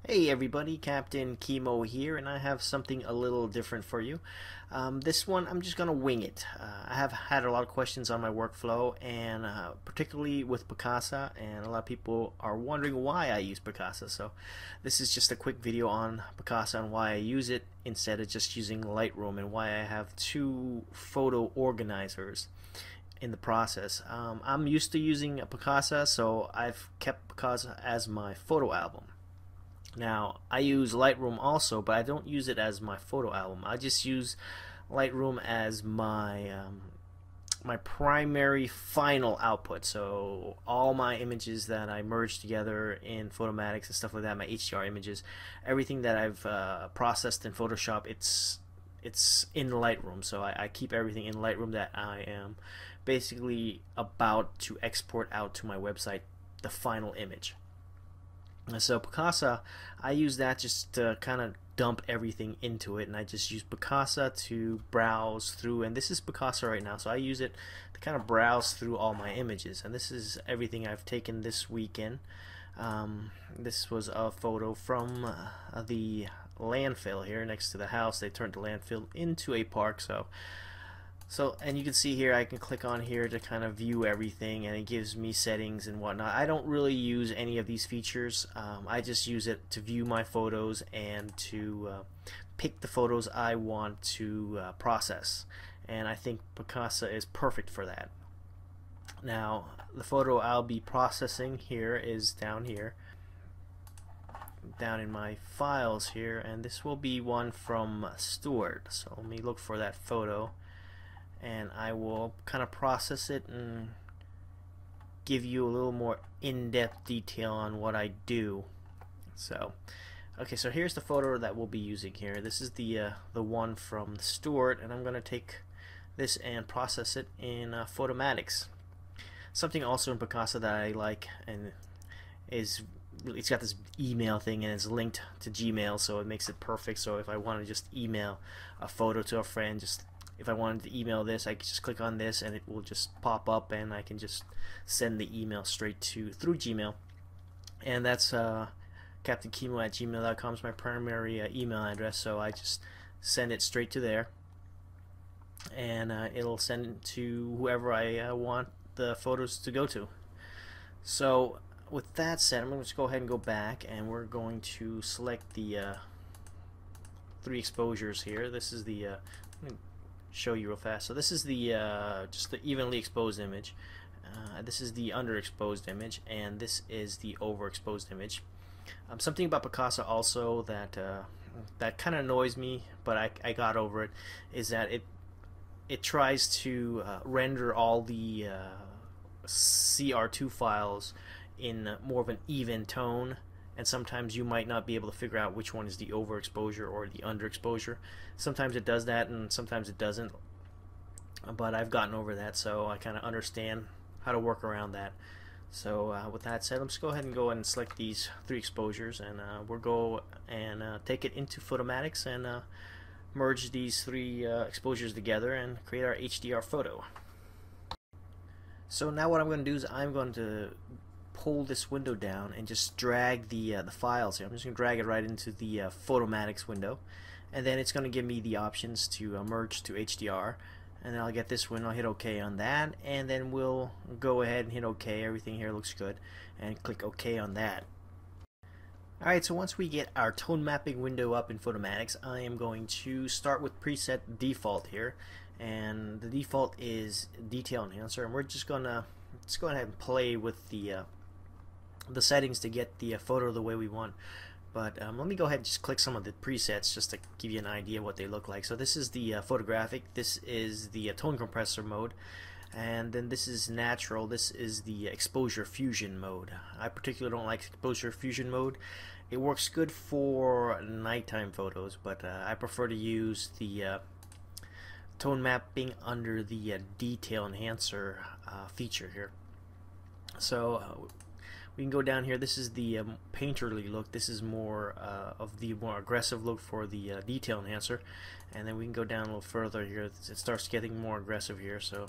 Hey everybody, Captain Kimo here, and I have something a little different for you. This one, I'm just going to wing it. I have had a lot of questions on my workflow, and particularly with Picasa, and a lot of people are wondering why I use Picasa. So this is just a quick video on Picasa and why I use it instead of just using Lightroom, and why I have two photo organizers in the process. I'm used to using Picasa, so I've kept Picasa as my photo album. Now, I use Lightroom also, but I don't use it as my photo album. I just use Lightroom as my primary final output. So all my images that I merge together in Photomatix and stuff like that, my HDR images, everything that I've processed in Photoshop, it's in Lightroom. So I keep everything in Lightroom that I am basically about to export out to my website, the final image. So Picasa, I use that just to kind of dump everything into it, and I just use Picasa to browse through, and this is Picasa right now, so I use it to kind of browse through all my images, and this is everything I've taken this weekend. This was a photo from the landfill here next to the house. They turned the landfill into a park, and you can see here I can click on here to kind of view everything, and it gives me settings and whatnot. I don't really use any of these features. I just use it to view my photos and to pick the photos I want to process, and I think Picasa is perfect for that. Now the photo I'll be processing here is down here, down in my files here, and this will be one from Stuart. So let me look for that photo, and I will kind of process it and give you a little more in-depth detail on what I do. So, okay, so here's the photo that we'll be using here. This is the one from Stuart, and I'm going to take this and process it in Photomatix. Something also in Picasa that I like, and is it's got this email thing, and it's linked to Gmail, so it makes it perfect. So if I want to just email a photo to a friend, if I wanted to email this, I could just click on this and it will just pop up, and I can just send the email straight through Gmail. And that's captainkimo@gmail.com is my primary email address, so I just send it straight to there, and it'll send it to whoever I want the photos to go to. So with that said, I'm going to go ahead and go back, and we're going to select the three exposures here. This is the show you real fast. So this is the just the evenly exposed image. This is the underexposed image, and this is the overexposed image. Something about Picasa also that kind of annoys me, but I got over it, is that it tries to render all the CR2 files in more of an even tone, and sometimes you might not be able to figure out which one is the overexposure or the underexposure. Sometimes it does that, and sometimes it doesn't, but I've gotten over that, so I kind of understand how to work around that. So with that said, let's go ahead and select these three exposures, and we'll go and take it into Photomatix and merge these three exposures together and create our HDR photo. So now what I'm going to do is I'm going to pull this window down and just drag the files here. I'm just going to drag it right into the Photomatix window, and then it's going to give me the options to merge to HDR, and then I'll get this one, I'll hit OK on that, and then we'll go ahead and hit OK. Everything here looks good, and click OK on that. Alright, so once we get our tone mapping window up in Photomatix, I am going to start with preset default here, and the default is detail enhancer, and we're just gonna go ahead and play with the settings to get the photo the way we want. But let me go ahead and just click some of the presets just to give you an idea what they look like. So this is the photographic, this is the tone compressor mode, and then this is natural, this is the exposure fusion mode. I particularly don't like exposure fusion mode. It works good for nighttime photos, but I prefer to use the tone mapping under the detail enhancer feature here. So we can go down here. This is the painterly look. This is more of the more aggressive look for the detail enhancer, and then we can go down a little further here. It starts getting more aggressive here, so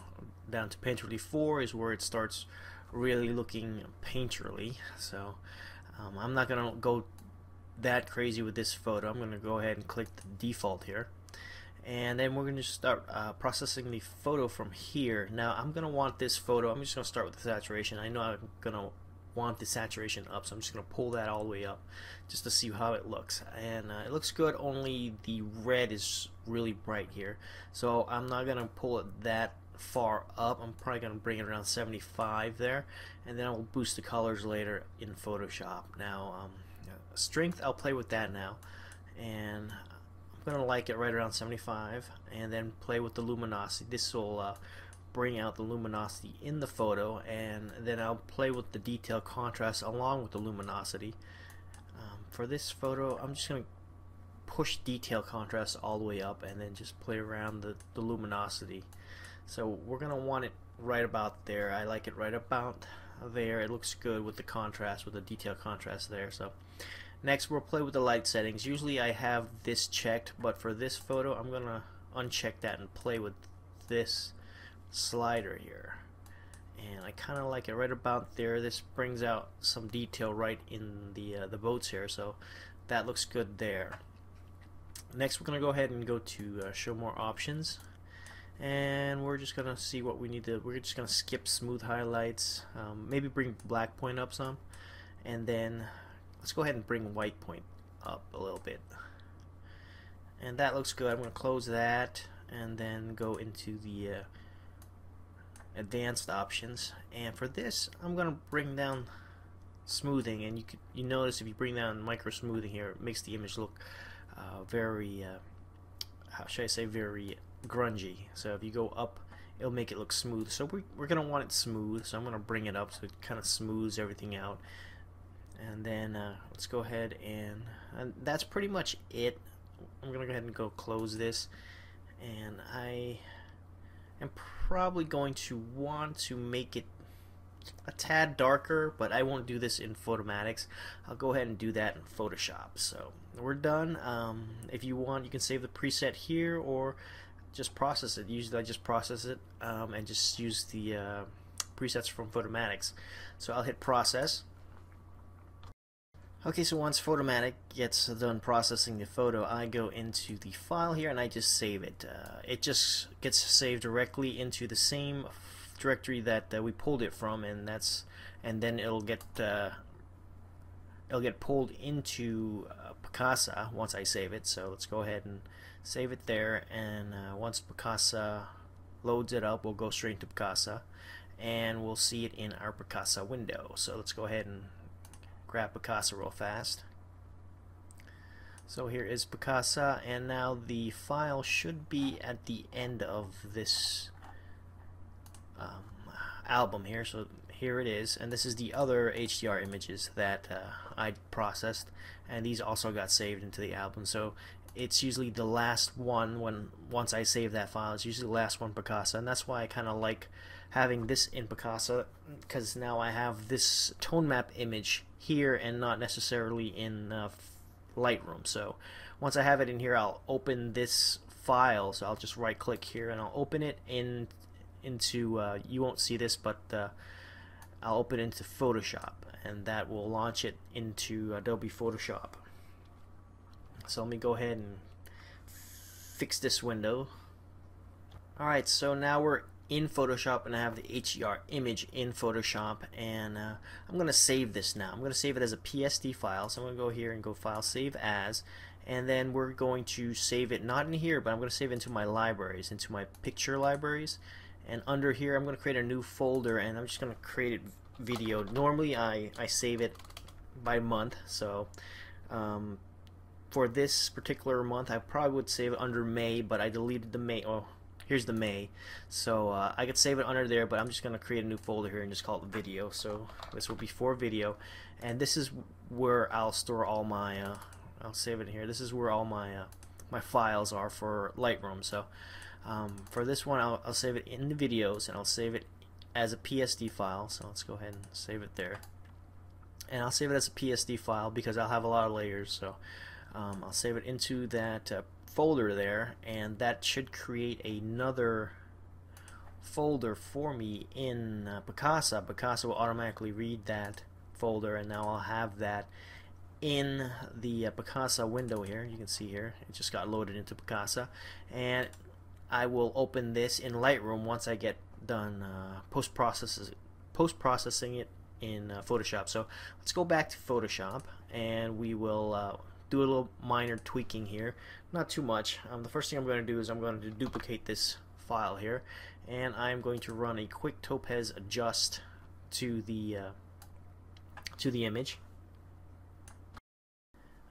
down to painterly 4 is where it starts really looking painterly. So I'm not gonna go that crazy with this photo. I'm going to go ahead and click the default here, and then we're going to start processing the photo from here. Now I'm going to want this photo, I'm just going to start with the saturation. I know I'm going to want the saturation up, so I'm just going to pull that all the way up just to see how it looks. And it looks good, only the red is really bright here, so I'm not going to pull it that far up. I'm probably going to bring it around 75 there, and then I'll boost the colors later in Photoshop. Now strength, I'll play with that now, and I'm going to like it right around 75, and then play with the luminosity. This will bring out the luminosity in the photo, and then I'll play with the detail contrast along with the luminosity. For this photo, I'm just going to push detail contrast all the way up and then just play around the luminosity. So we're going to want it right about there. I like it right about there. It looks good with the contrast, with the detail contrast there. So next we'll play with the light settings. Usually I have this checked, but for this photo I'm going to uncheck that and play with this slider here, and I kind of like it right about there. This brings out some detail right in the boats here, so that looks good there. Next we're going to go ahead and go to show more options, and we're just going to see what we need to. We're just going to skip smooth highlights, maybe bring black point up some, and then let's go ahead and bring white point up a little bit, and that looks good. I'm going to close that and then go into the advanced options, and for this I'm going to bring down smoothing, and you notice if you bring down micro smoothing here, it makes the image look very how should I say, very grungy. So if you go up, it'll make it look smooth. So we're going to want it smooth, so I'm going to bring it up so it kind of smooths everything out. And then let's go ahead and that's pretty much it. I'm going to go ahead and go close this, and I am probably going to want to make it a tad darker, but I won't do this in Photomatix. I'll go ahead and do that in Photoshop. So we're done. If you want, you can save the preset here or just process it. Usually I just process it and just use the presets from Photomatix. So I'll hit process. Okay, so once Photomatix gets done processing the photo, I go into the file here and I just save it. It just gets saved directly into the same directory that we pulled it from, and then it'll get pulled into Picasa once I save it. So let's go ahead and save it there, and once Picasa loads it up, we'll go straight to Picasa and we'll see it in our Picasa window. So let's go ahead and grab Picasa real fast. So here is Picasa, and now the file should be at the end of this album here. So here it is, and this is the other HDR images that I processed, and these also got saved into the album. So it's usually the last one once I save that file. It's usually the last one Picasa, and that's why I kind of like having this in Picasa, because now I have this tone map image here and not necessarily in Lightroom. So once I have it in here, I'll open this file. So I'll just right click here and I'll open it into you won't see this, but I'll open it into Photoshop, and that will launch it into Adobe Photoshop. So let me go ahead and fix this window. Alright, so now we're in Photoshop and I have the HDR image in Photoshop, and I'm going to save this now. I'm going to save it as a PSD file, so I'm going to go here and go File, Save As, and then we're going to save it not in here, but I'm going to save it into my libraries, into my picture libraries, and under here I'm going to create a new folder, and I'm just going to create it video. Normally I save it by month, so for this particular month I probably would save it under May, but I deleted the May. Oh, here's the May, so I could save it under there, but I'm just going to create a new folder here and just call it video. So this will be for video, and this is where I'll store all my I'll save it here. This is where all my my files are for Lightroom. So for this one I'll save it in the videos, and I'll save it as a PSD file. So let's go ahead and save it there, and I'll save it as a PSD file because I'll have a lot of layers. So I'll save it into that folder there, and that should create another folder for me in Picasa. Picasa will automatically read that folder, and now I'll have that in the Picasa window here. You can see here it just got loaded into Picasa, and I will open this in Lightroom once I get done post-processing it in Photoshop. So let's go back to Photoshop, and we will do a little minor tweaking here, not too much. The first thing I'm going to do is I'm going to duplicate this file here, and I'm going to run a quick Topaz adjust to the image.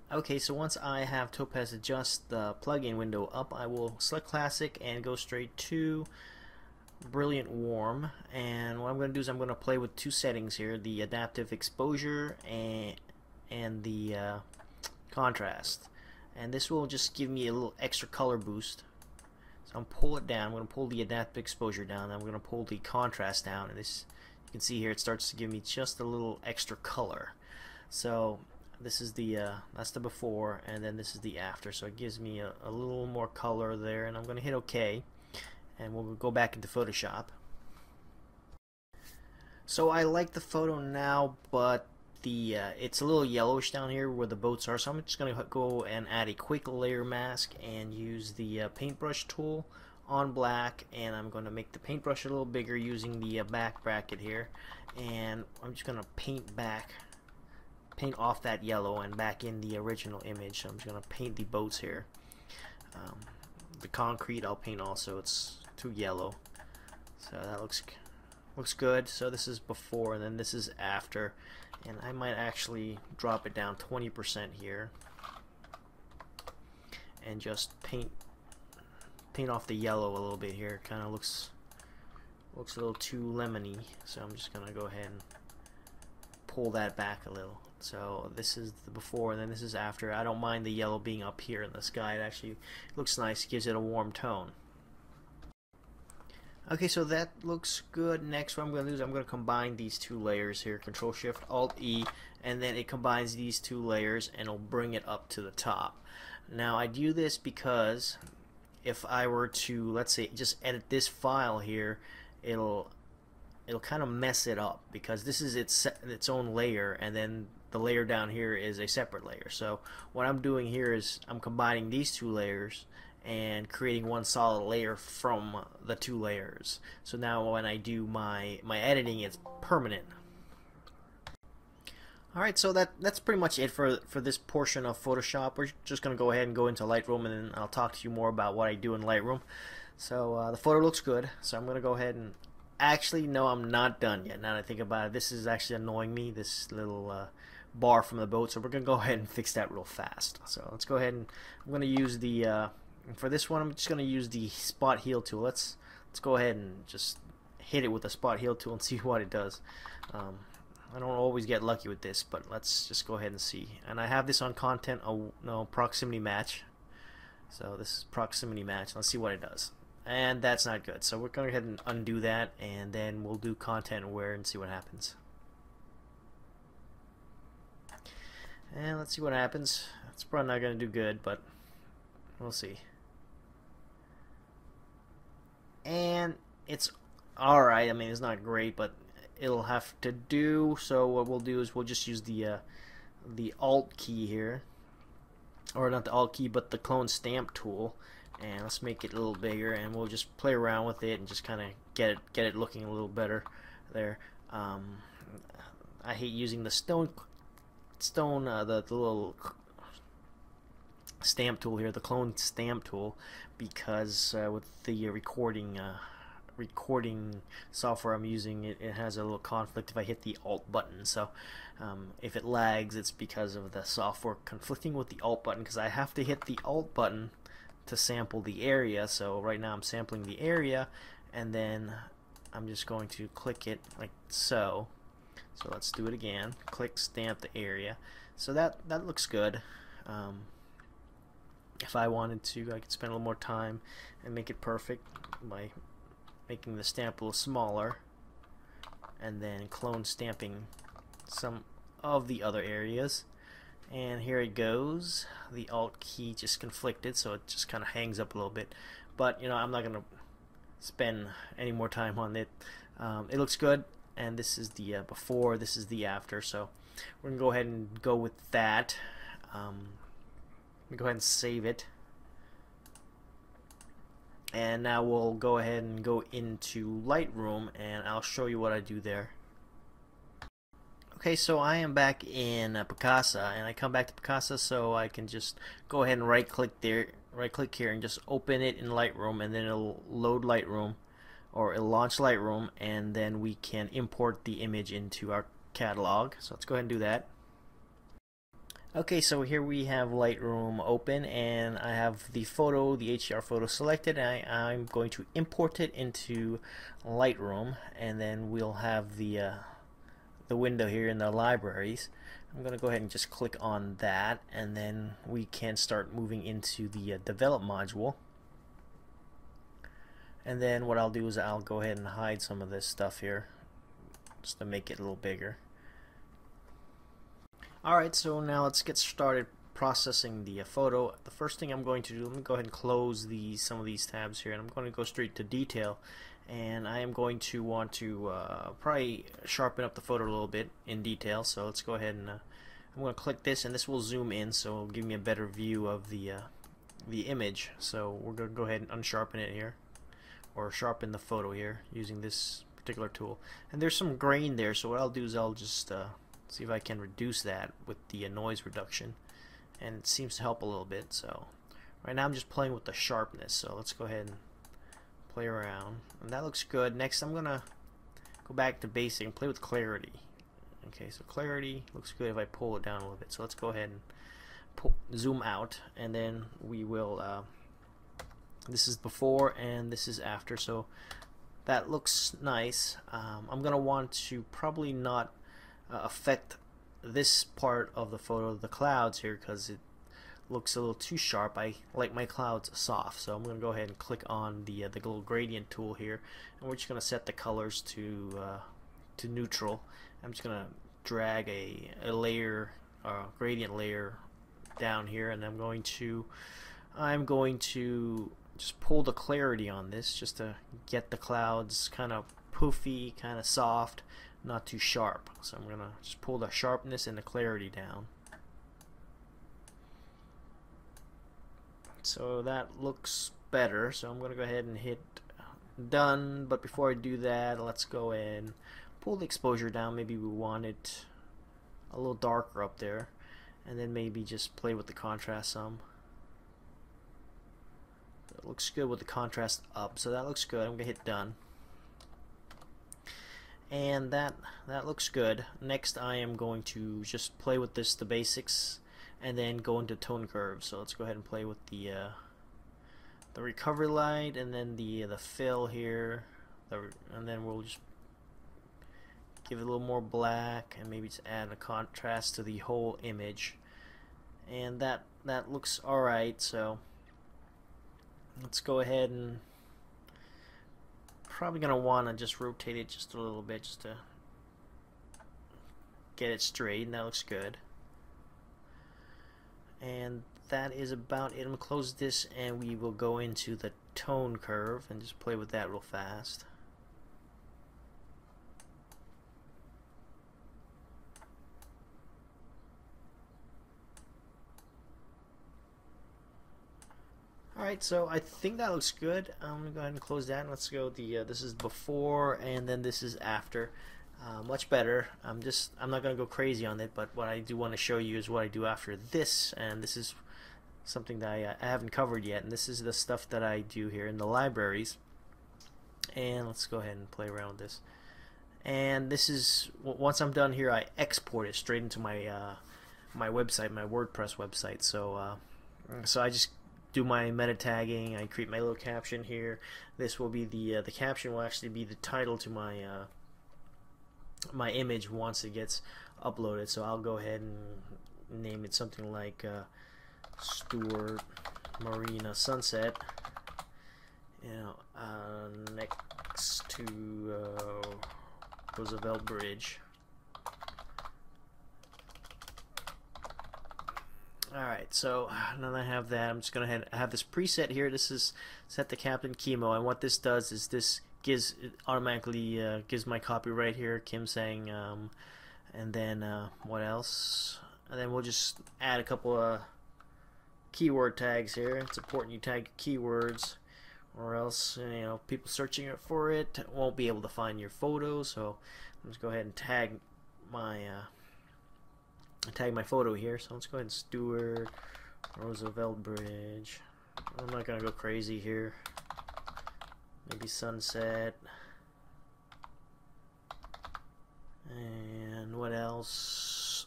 Okay, so once I have Topaz adjust the plugin window up, I will select Classic and go straight to Brilliant Warm. And what I'm going to do is I'm going to play with two settings here: the adaptive exposure and the contrast. And this will just give me a little extra color boost. So I'm pull it down. I'm going to pull the adaptive exposure down. I'm going to pull the contrast down, and this, you can see here, it starts to give me just a little extra color. So this is the that's the before, and then this is the after. So it gives me a little more color there, and I'm going to hit OK, and we'll go back into Photoshop. So I like the photo now, but it's a little yellowish down here where the boats are, so I'm just going to go and add a quick layer mask and use the paintbrush tool on black, and I'm going to make the paintbrush a little bigger using the back bracket here, and I'm just going to paint off that yellow and back in the original image. So I'm just going to paint the boats here. The concrete I'll paint also, it's too yellow, so that looks good. So this is before, and then this is after, and I might actually drop it down 20% here and just paint off the yellow a little bit here. Kind of looks a little too lemony, so I'm just gonna go ahead and pull that back a little. So this is the before, and then this is after. I don't mind the yellow being up here in the sky. It actually looks nice, gives it a warm tone. Okay, so that looks good. Next, what I'm going to do is I'm going to combine these two layers here. Control Shift Alt E, and then it combines these two layers and it'll bring it up to the top. Now I do this because if I were to, let's say, just edit this file here, it'll kind of mess it up, because this is its own layer, and then the layer down here is a separate layer. So what I'm doing here is I'm combining these two layers and creating one solid layer from the two layers. So now when I do my editing, it's permanent. Alright, so that's pretty much it for this portion of Photoshop. We're just going to go ahead and go into Lightroom, and then I'll talk to you more about what I do in Lightroom. So the photo looks good, so I'm going to go ahead and actually, no, I'm not done yet. Now that I think about it, this is actually annoying me, this little bar from the boat, so we're going to go ahead and fix that real fast. So let's go ahead, and I'm going to use the for this one, I'm just going to use the spot heal tool. Let's go ahead and just hit it with the spot heal tool and see what it does. I don't always get lucky with this, but let's just go ahead and see. And I have this on content, no, proximity match. So this is proximity match. Let's see what it does. And that's not good. So we're going to go ahead and undo that, and then we'll do content aware and see what happens. And let's see what happens. It's probably not going to do good, but we'll see. And it's alright. I mean, it's not great, but it'll have to do. So what we'll do is we'll just use the Alt key here, or not the Alt key, but the clone stamp tool, and let's make it a little bigger, and we'll just play around with it and just kind of get it looking a little better there. I hate using the the little stamp tool here, the clone stamp tool, because with the recording software I'm using, it has a little conflict if I hit the Alt button. So if it lags, it's because of the software conflicting with the Alt button, because I have to hit the Alt button to sample the area. So right now I'm sampling the area, and then I'm just going to click it like so. So let's do it again. Click stamp the area. So that looks good. If I wanted to, I could spend a little more time and make it perfect by making the stamp a little smaller, and then clone stamping some of the other areas. And here it goes. The Alt key just conflicted, so it just kind of hangs up a little bit. But you know, I'm not gonna spend any more time on it. It looks good, and this is the before, this is the after. So we're gonna go ahead and go with that. Let me go ahead and save it. And now we'll go ahead and go into Lightroom, and I'll show you what I do there. Okay, so I am back in Picasa, and I come back to Picasa so I can just go ahead and right click here and just open it in Lightroom, and then it'll load Lightroom, or it'll launch Lightroom, and then we can import the image into our catalog. So let's go ahead and do that. Okay, so here we have Lightroom open, and I have the photo, the HDR photo selected, and I'm going to import it into Lightroom, and then we'll have the window here in the libraries. I'm going to go ahead and just click on that, and then we can start moving into the develop module. And then what I'll do is I'll go ahead and hide some of this stuff here just to make it a little bigger. Alright, so now let's get started processing the photo. The first thing I'm going to do, let me go ahead and close some of these tabs here, and I'm going to go straight to detail, and I am going to want to probably sharpen up the photo a little bit in detail. So let's go ahead and I'm going to click this, and this will zoom in, so it'll give me a better view of the image. So we're going to go ahead and unsharpen it here, or sharpen the photo here using this particular tool. And there's some grain there, so what I'll do is I'll just see if I can reduce that with the noise reduction, and it seems to help a little bit. So right now I'm just playing with the sharpness, so let's go ahead and play around, and that looks good. Next I'm gonna go back to basic and play with clarity. Okay, so clarity looks good if I pull it down a little bit. So let's go ahead and zoom out, and then we will this is before and this is after, so that looks nice. I'm gonna want to probably not affect this part of the photo, the clouds here, because it looks a little too sharp. I like my clouds soft, so I'm going to go ahead and click on the little gradient tool here, and we're just going to set the colors to neutral. I'm just going to drag a layer, gradient layer down here, and I'm going to just pull the clarity on this just to get the clouds kind of poofy, kind of soft, not too sharp. So I'm gonna just pull the sharpness and the clarity down. So that looks better. So I'm gonna go ahead and hit done. But before I do that, let's go and pull the exposure down. Maybe we want it a little darker up there, and then maybe just play with the contrast some. It looks good with the contrast up, so that looks good. I'm gonna hit done. And that looks good. Next I am going to just play with the basics, and then go into tone curves. So let's go ahead and play with the recovery light, and then the fill here, and then we'll just give it a little more black, and maybe just add a contrast to the whole image. And that looks alright. So let's go ahead and probably gonna want to just rotate it just a little bit just to get it straight, and that looks good. And that is about it. I'm gonna close this, and we will go into the tone curve and just play with that real fast. Alright, so I think that looks good. I'm gonna go ahead and close that, and let's go this is before, and then this is after. Much better. I'm not gonna go crazy on it, but what I do want to show you is what I do after this, and this is something that I haven't covered yet, and this is the stuff that I do here in the libraries. And let's go ahead and play around with this. And this is, once I'm done here, I export it straight into my my website, my WordPress website. So so I just do my meta tagging. I create my little caption here. This will be the caption will actually be the title to my my image once it gets uploaded. So I'll go ahead and name it something like Stuart Marina Sunset, you know, next to Roosevelt Bridge. Alright, so now that I have that, I'm just going to have this preset here. This is set to Captain Kimo, and what this does is this automatically gives my copyright here, Kim saying, And then what else? And then we'll just add a couple of keyword tags here. It's important you tag keywords, or else people searching for it won't be able to find your photo. So let's go ahead and tag my photo here. So let's go ahead and Stewart Roosevelt Bridge. I'm not gonna go crazy here. Maybe sunset. And what else?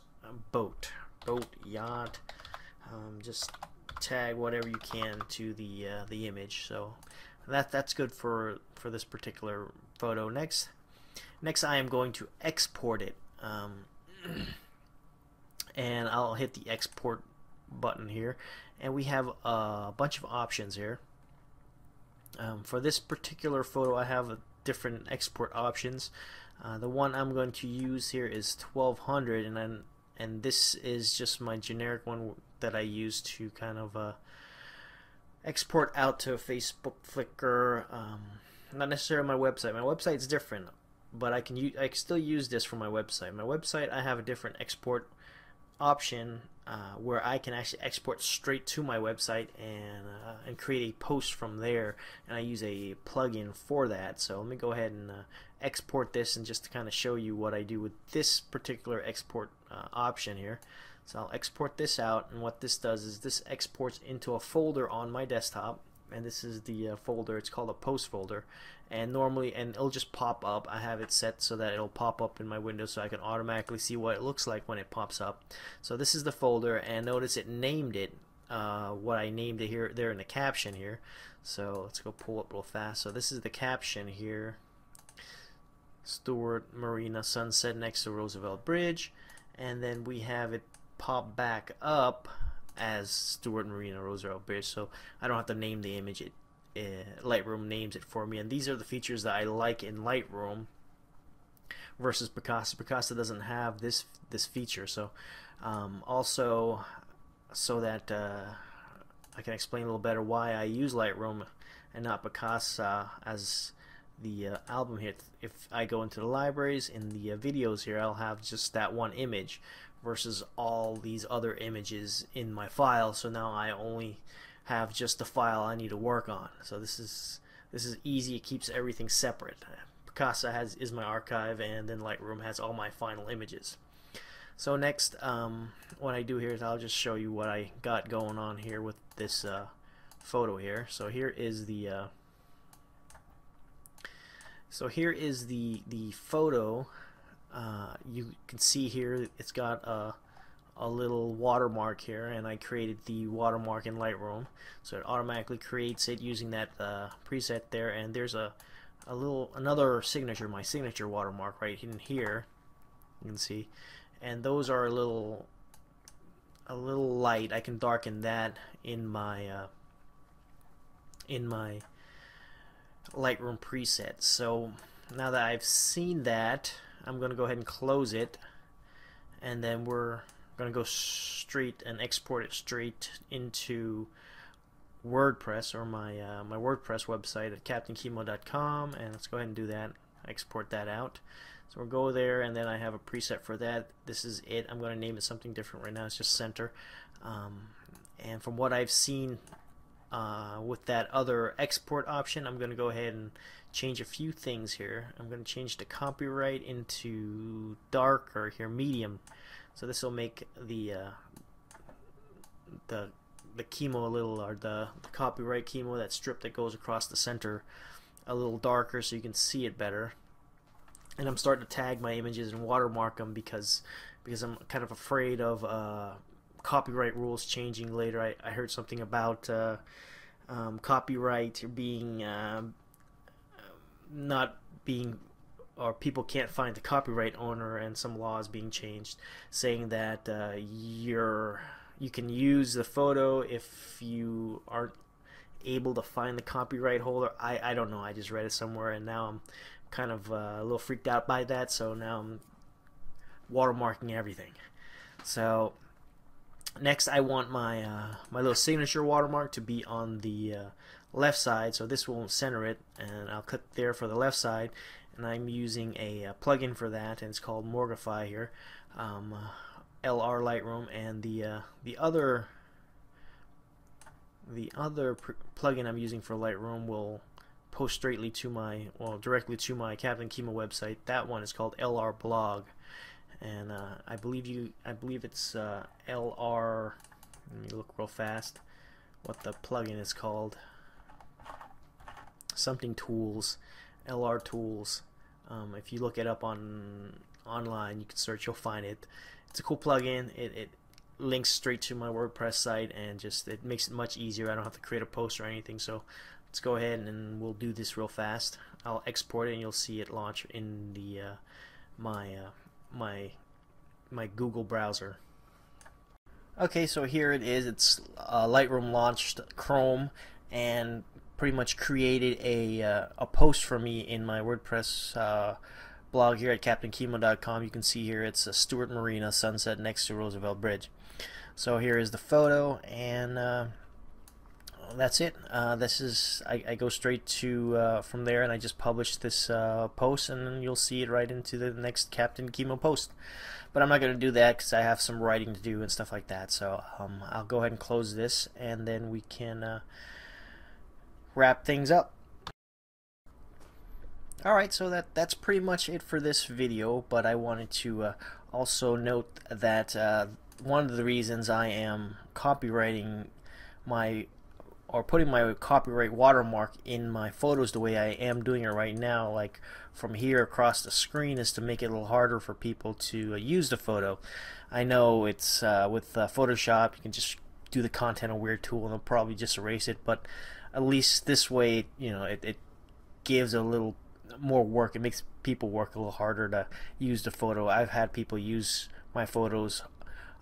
Boat, yacht. Just tag whatever you can to the image. So that's good for this particular photo. Next I am going to export it, and I'll hit the export button here, and we have a bunch of options here. For this particular photo, I have different export options. The one I'm going to use here is 1200, and this is just my generic one that I use to kind of export out to Facebook, Flickr. Not necessarily my website. My website's different, but I can still use this for my website. My website, I have a different export option where I can actually export straight to my website and create a post from there, and I use a plugin for that. So let me go ahead and export this, and just to kind of show you what I do with this particular export option here. So I'll export this out, and what this does is this exports into a folder on my desktop, and this is the folder. It's called a post folder, and it'll just pop up. I have it set so that it'll pop up in my window so I can automatically see what it looks like when it pops up. So this is the folder, and notice it named it what I named it there in the caption here. So let's go pull up real fast. So this is the caption here: Stewart Marina sunset next to Roosevelt Bridge, and then we have it pop back up as Stewart Marina Roosevelt Bridge, so I don't have to name the image. Lightroom names it for me, and these are the features that I like in Lightroom versus Picasa. Picasa doesn't have this feature. So also, so that I can explain a little better why I use Lightroom and not Picasa as the album here. If I go into the libraries, in the videos here, I'll have just that one image versus all these other images in my file. So now I only have just the file I need to work on. So this is easy. It keeps everything separate. Picasa is my archive, and then Lightroom has all my final images. So next, what I do here is I'll just show you what I got going on here with this photo here. So here is the photo. You can see here it's got a little watermark here, and I created the watermark in Lightroom, so it automatically creates it using that preset there. And there's another signature, my signature watermark right in here, you can see, and those are a little light. I can darken that in my Lightroom preset. So now that I've seen that, I'm going to go ahead and close it, and then we're going to go straight and export it straight into WordPress, or my WordPress website at captainkimo.com, and let's go ahead and do that. Export that out. So we'll go there, and then I have a preset for that. This is it. I'm going to name it something different right now. It's just center. And from what I've seen with that other export option, I'm going to go ahead and change a few things here. I'm going to change the copyright into dark, or here medium. So this will make the Kimo a little, or the copyright Kimo, that strip that goes across the center, a little darker so you can see it better. And I'm starting to tag my images and watermark them because I'm kind of afraid of copyright rules changing later. I heard something about copyright being not being, or people can't find the copyright owner, and some laws being changed saying that you can use the photo if you aren't able to find the copyright holder. I don't know, I just read it somewhere, and now I'm kind of a little freaked out by that, so now I'm watermarking everything. So next I want my my little signature watermark to be on the left side, so this won't center it, and I'll click there for the left side, and I'm using a plugin for that, and it's called Morgify here. um, LR Lightroom, and the other plugin I'm using for Lightroom will post straightly to my, well, directly to my Captain Kimo website. That one is called LR Blog, and I believe it's LR. Let me look real fast what the plugin is called. Something Tools, LR Tools. If you look it up online, you can search, you'll find it. It's a cool plugin. It links straight to my WordPress site, and just it makes it much easier. I don't have to create a post or anything. So let's go ahead and we'll do this real fast. I'll export it and you'll see it launch in the my Google browser. Okay, so here it is. It's Lightroom launched Chrome and pretty much created a post for me in my WordPress blog here at CaptainKimo.com. You can see here it's a Stewart Marina sunset next to Roosevelt Bridge. So here is the photo, and that's it. This is I go straight to from there, and I just publish this post, and then you'll see it right into the next Captain Kimo post. But I'm not going to do that because I have some writing to do and stuff like that. So I'll go ahead and close this, and then we can wrap things up. Alright, so that's pretty much it for this video, but I wanted to also note that one of the reasons I am copywriting putting my copyright watermark in my photos the way I am doing it right now, like from here across the screen, is to make it a little harder for people to use the photo. I know it's with Photoshop you can just do the content aware tool and they'll probably just erase it, but at least this way, you know, it gives a little more work. It makes people work a little harder to use the photo. I've had people use my photos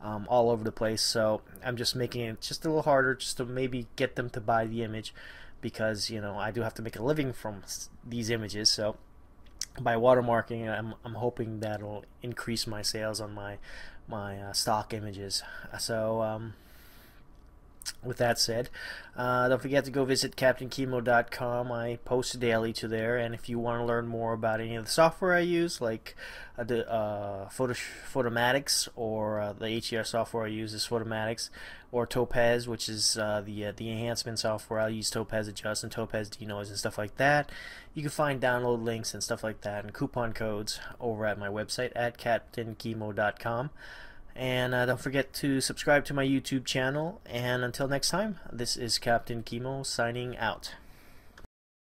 all over the place, so I'm just making it just a little harder, just to maybe get them to buy the image, because you know I do have to make a living from these images. So by watermarking, I'm hoping that'll increase my sales on my stock images. So with that said, don't forget to go visit CaptainKimo.com. I post daily to there, and if you want to learn more about any of the software I use, like the Photomatix, or the HDR software I use is Photomatix, or Topaz, which is the enhancement software. I'll use Topaz Adjust and Topaz Denoise and stuff like that. You can find download links and stuff like that and coupon codes over at my website at CaptainKimo.com. And don't forget to subscribe to my YouTube channel. And until next time, this is Captain Kimo signing out.